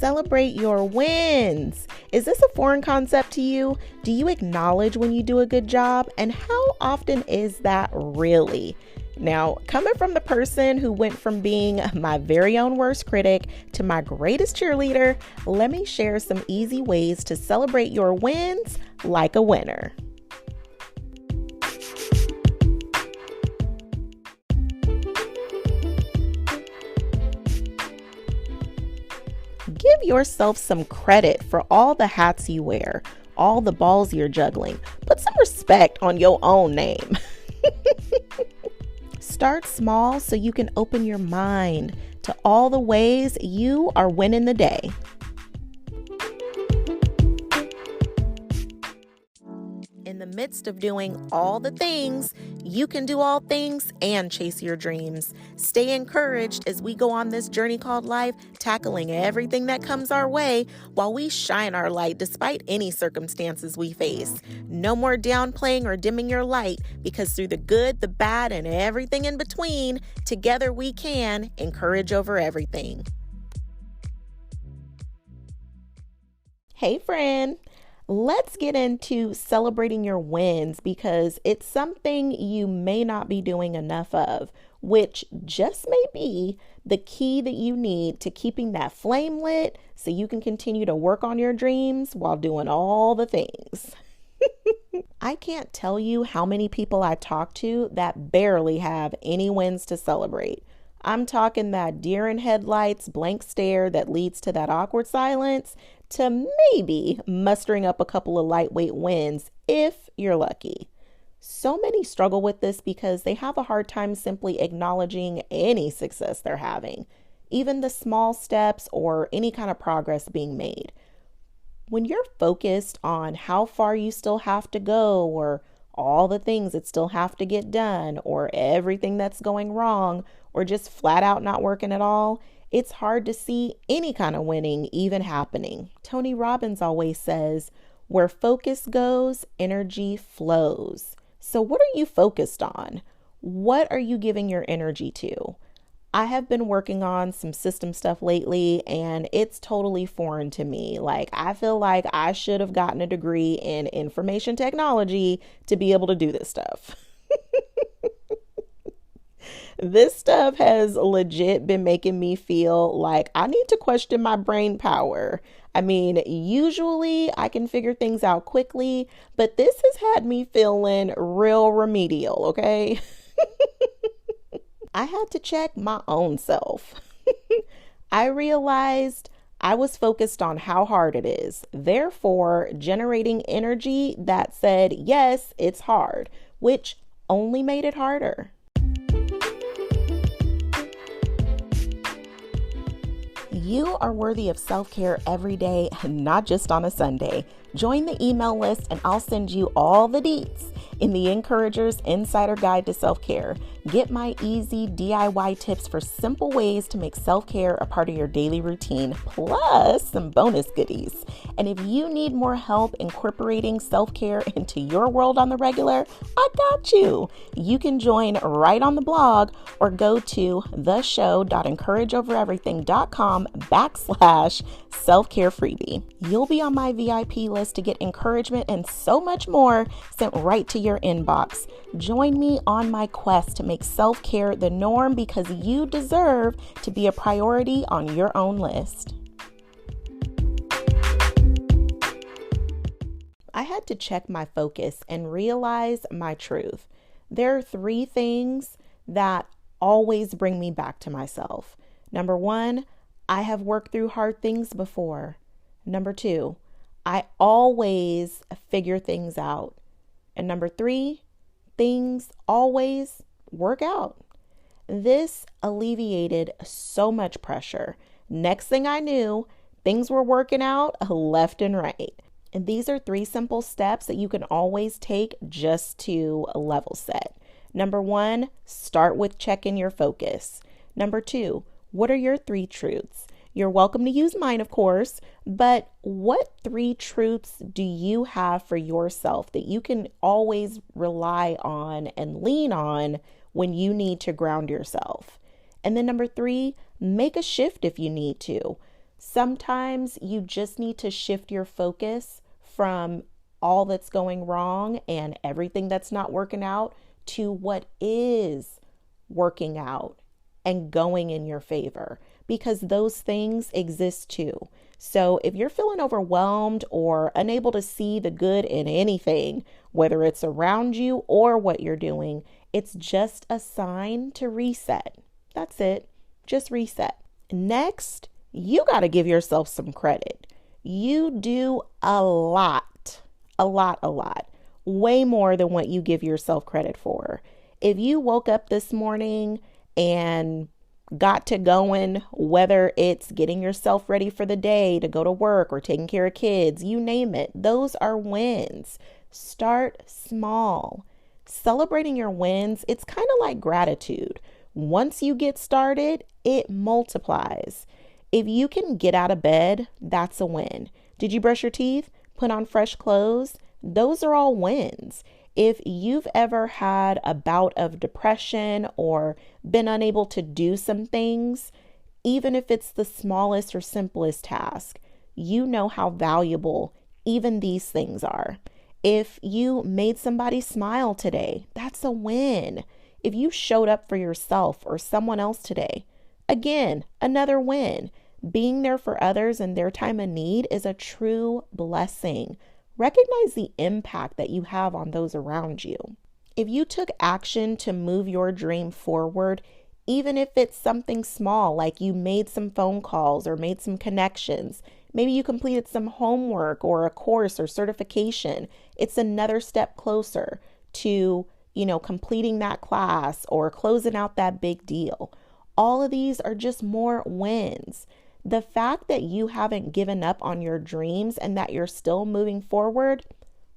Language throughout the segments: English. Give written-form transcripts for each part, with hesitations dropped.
celebrate your wins. Is this a foreign concept to you? Do you acknowledge when you do a good job? And how often is that really? Now, coming from the person who went from being my very own worst critic to my greatest cheerleader, let me share some easy ways to celebrate your wins like a winner. Give yourself some credit for all the hats you wear, all the balls you're juggling. Put some respect on your own name. Start small so you can open your mind to all the ways you are winning the day. In the midst of doing all the things, you can do all things and chase your dreams. Stay encouraged as we go on this journey called life, tackling everything that comes our way while we shine our light despite any circumstances we face. No more downplaying or dimming your light, because through the good, the bad, and everything in between, together we can encourage over everything. Hey friend. Let's get into celebrating your wins, because it's something you may not be doing enough of, which just may be the key that you need to keeping that flame lit so you can continue to work on your dreams while doing all the things. I can't tell you how many people I talk to that barely have any wins to celebrate. I'm talking that deer in headlights blank stare that leads to that awkward silence, to maybe mustering up a couple of lightweight wins if you're lucky. So many struggle with this because they have a hard time simply acknowledging any success they're having, even the small steps or any kind of progress being made. When you're focused on how far you still have to go, or all the things that still have to get done, or everything that's going wrong, or just flat out not working at all, it's hard to see any kind of winning even happening. Tony Robbins always says, where focus goes, energy flows. So what are you focused on? What are you giving your energy to? I have been working on some system stuff lately, and it's totally foreign to me. Like, I feel like I should have gotten a degree in information technology to be able to do this stuff. This stuff has legit been making me feel like I need to question my brain power. I mean, usually I can figure things out quickly, but this has had me feeling real remedial, okay? I had to check my own self. I realized I was focused on how hard it is, therefore generating energy that said, yes, it's hard, which only made it harder. You are worthy of self-care every day, not just on a Sunday. Join the email list and I'll send you all the deets in the Encourager's Insider Guide to Self-Care. Get my easy DIY tips for simple ways to make self-care a part of your daily routine, plus some bonus goodies. And if you need more help incorporating self-care into your world on the regular, I got you. You can join right on the blog or go to theshow.encourageovereverything.com/self-care freebie. You'll be on my VIP list to get encouragement and so much more sent right to your inbox. Join me on my quest to make self-care the norm, because you deserve to be a priority on your own list. I had to check my focus and realize my truth. There are 3 things that always bring me back to myself. Number 1, I have worked through hard things before. Number 2, I always figure things out. And number 3, things always work out. This alleviated so much pressure. Next thing I knew, things were working out left and right. And these are 3 simple steps that you can always take just to level set. Number 1, start with checking your focus. Number 2, what are your 3 truths? You're welcome to use mine, of course, but what 3 truths do you have for yourself that you can always rely on and lean on when you need to ground yourself? And then number 3, make a shift if you need to. Sometimes you just need to shift your focus from all that's going wrong and everything that's not working out to what is working out and going in your favor, because those things exist too. So if you're feeling overwhelmed or unable to see the good in anything, whether it's around you or what you're doing, it's just a sign to reset. That's it. Just reset. Next, you got to give yourself some credit. You do a lot, way more than what you give yourself credit for. If you woke up this morning and got to going, whether it's getting yourself ready for the day to go to work or taking care of kids, you name it, those are wins. Start small. Celebrating your wins, it's kind of like gratitude. Once you get started, it multiplies. If you can get out of bed, that's a win. Did you brush your teeth? Put on fresh clothes? Those are all wins. If you've ever had a bout of depression or been unable to do some things, even if it's the smallest or simplest task, you know how valuable even these things are. If you made somebody smile today, that's a win. If you showed up for yourself or someone else today, again, another win. Being there for others in their time of need is a true blessing. Recognize the impact that you have on those around you. If you took action to move your dream forward, even if it's something small, like you made some phone calls or made some connections, maybe you completed some homework or a course or certification, it's another step closer to, completing that class or closing out that big deal. All of these are just more wins. The fact that you haven't given up on your dreams and that you're still moving forward,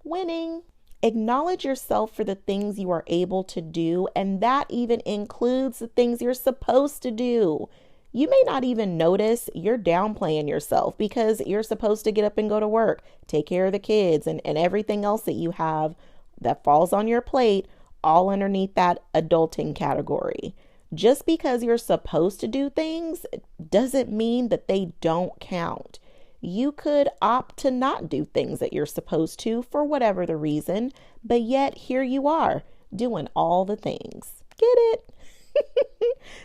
winning. Acknowledge yourself for the things you are able to do, and that even includes the things you're supposed to do. You may not even notice you're downplaying yourself because you're supposed to get up and go to work, take care of the kids, and everything else that you have that falls on your plate, all underneath that adulting category. Just because you're supposed to do things doesn't mean that they don't count. You could opt to not do things that you're supposed to for whatever the reason, but yet here you are doing all the things. Get it?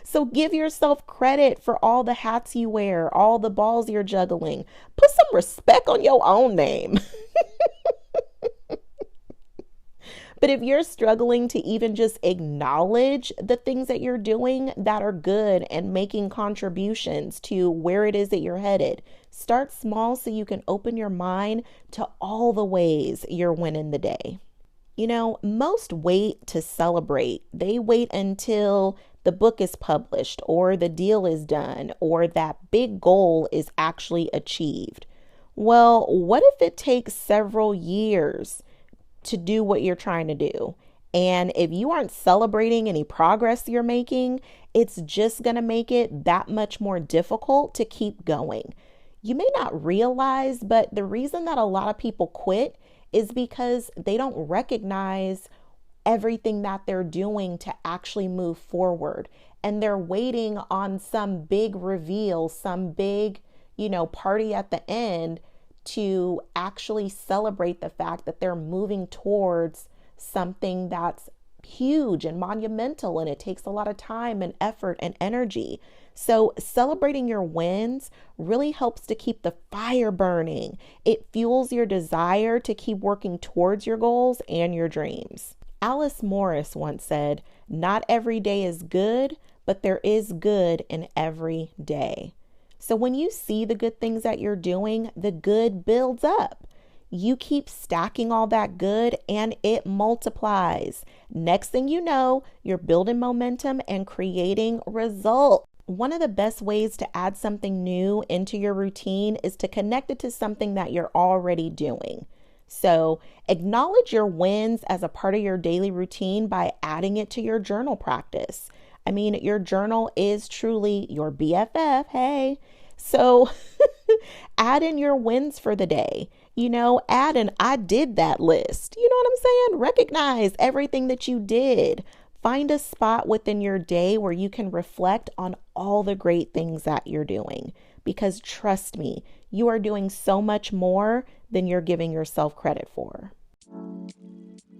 So give yourself credit for all the hats you wear, all the balls you're juggling. Put some respect on your own name. But if you're struggling to even just acknowledge the things that you're doing that are good and making contributions to where it is that you're headed, start small so you can open your mind to all the ways you're winning the day. Most wait to celebrate. They wait until the book is published or the deal is done or that big goal is actually achieved. Well, what if it takes several years to do what you're trying to do? And if you aren't celebrating any progress you're making, it's just going to make it that much more difficult to keep going. You may not realize, but the reason that a lot of people quit is because they don't recognize everything that they're doing to actually move forward. And they're waiting on some big reveal, some big, party at the end to actually celebrate the fact that they're moving towards something that's huge and monumental, and it takes a lot of time and effort and energy. So celebrating your wins really helps to keep the fire burning. It fuels your desire to keep working towards your goals and your dreams. Alice Morris once said, "Not every day is good, but there is good in every day." So when you see the good things that you're doing, the good builds up. You keep stacking all that good and it multiplies. Next thing you know, you're building momentum and creating results. One of the best ways to add something new into your routine is to connect it to something that you're already doing. So acknowledge your wins as a part of your daily routine by adding it to your journal practice. Your journal is truly your BFF. Hey, so add in your wins for the day. Add an "I did that" list. You know what I'm saying? Recognize everything that you did. Find a spot within your day where you can reflect on all the great things that you're doing. Because trust me, you are doing so much more than you're giving yourself credit for.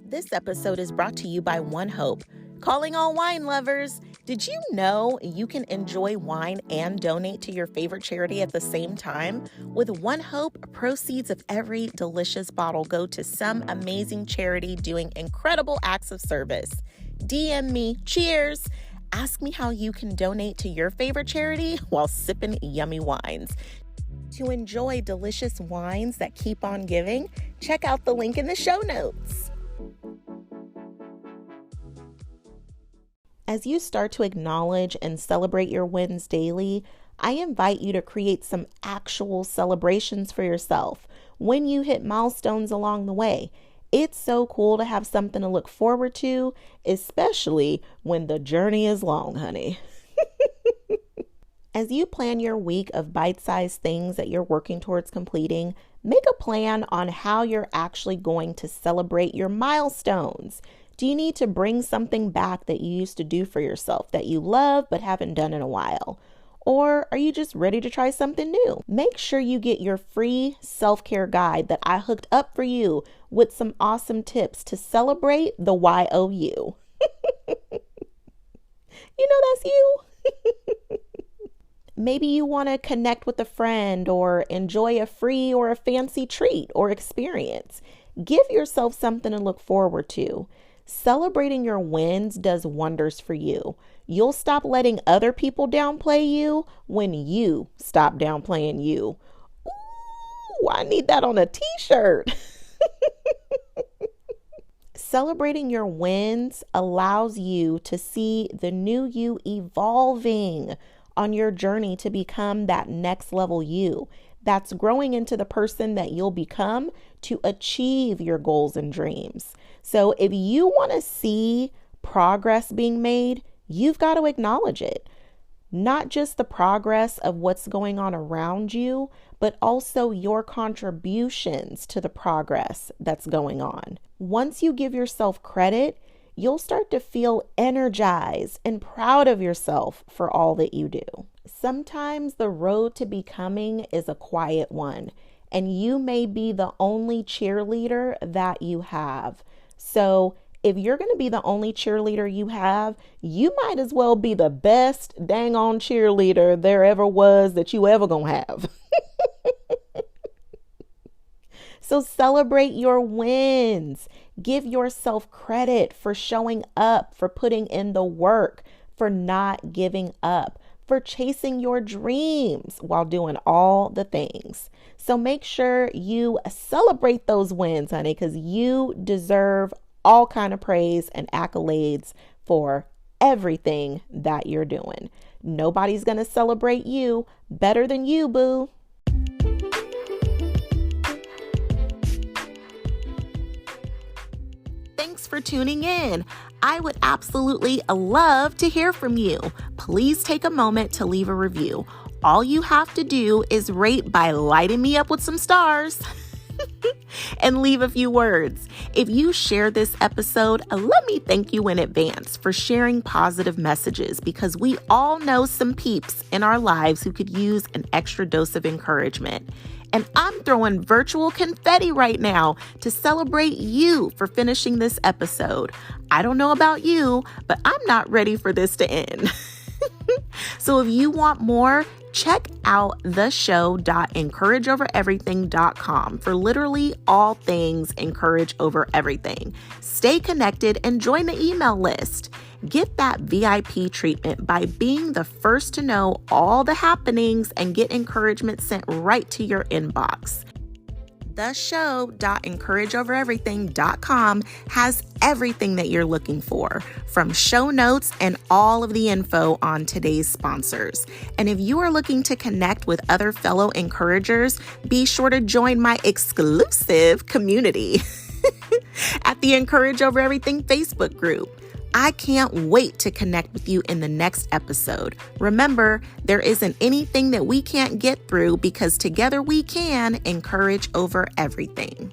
This episode is brought to you by One Hope. Calling all wine lovers. Did you know you can enjoy wine and donate to your favorite charity at the same time? With One Hope, proceeds of every delicious bottle go to some amazing charity doing incredible acts of service. DM me, cheers. Ask me how you can donate to your favorite charity while sipping yummy wines. To enjoy delicious wines that keep on giving, check out the link in the show notes. As you start to acknowledge and celebrate your wins daily, I invite you to create some actual celebrations for yourself when you hit milestones along the way. It's so cool to have something to look forward to, especially when the journey is long, honey. As you plan your week of bite-sized things that you're working towards completing, make a plan on how you're actually going to celebrate your milestones. Do you need to bring something back that you used to do for yourself that you love but haven't done in a while? Or are you just ready to try something new? Make sure you get your free self-care guide that I hooked up for you with some awesome tips to celebrate the YOU. You know that's you. Maybe you want to connect with a friend or enjoy a free or a fancy treat or experience. Give yourself something to look forward to. Celebrating your wins does wonders for you. You'll stop letting other people downplay you when you stop downplaying you. Ooh, I need that on a t-shirt. Celebrating your wins allows you to see the new you evolving on your journey to become that next level you that's growing into the person that you'll become to achieve your goals and dreams. So if you want to see progress being made, you've got to acknowledge it. Not just the progress of what's going on around you, but also your contributions to the progress that's going on. Once you give yourself credit, you'll start to feel energized and proud of yourself for all that you do. Sometimes the road to becoming is a quiet one, and you may be the only cheerleader that you have. So if you're going to be the only cheerleader you have, you might as well be the best dang on cheerleader there ever was that you ever going to have. So celebrate your wins. Give yourself credit for showing up, for putting in the work, for not giving up, for chasing your dreams while doing all the things. So make sure you celebrate those wins, honey, because you deserve all kind of praise and accolades for everything that you're doing. Nobody's going to celebrate you better than you, boo. Thanks for tuning in. I would absolutely love to hear from you. Please take a moment to leave a review. All you have to do is rate by lighting me up with some stars and leave a few words. If you share this episode, let me thank you in advance for sharing positive messages, because we all know some peeps in our lives who could use an extra dose of encouragement. And I'm throwing virtual confetti right now to celebrate you for finishing this episode. I don't know about you, but I'm not ready for this to end. So if you want more, check out theshow.encourageovereverything.com for literally all things Encourage Over Everything. Stay connected and join the email list. Get that VIP treatment by being the first to know all the happenings and get encouragement sent right to your inbox. theshow.encourageovereverything.com has everything that you're looking for, from show notes and all of the info on today's sponsors. And if you are looking to connect with other fellow encouragers, be sure to join my exclusive community at the Encourage Over Everything Facebook group. I can't wait to connect with you in the next episode. Remember, there isn't anything that we can't get through, because together we can encourage over everything.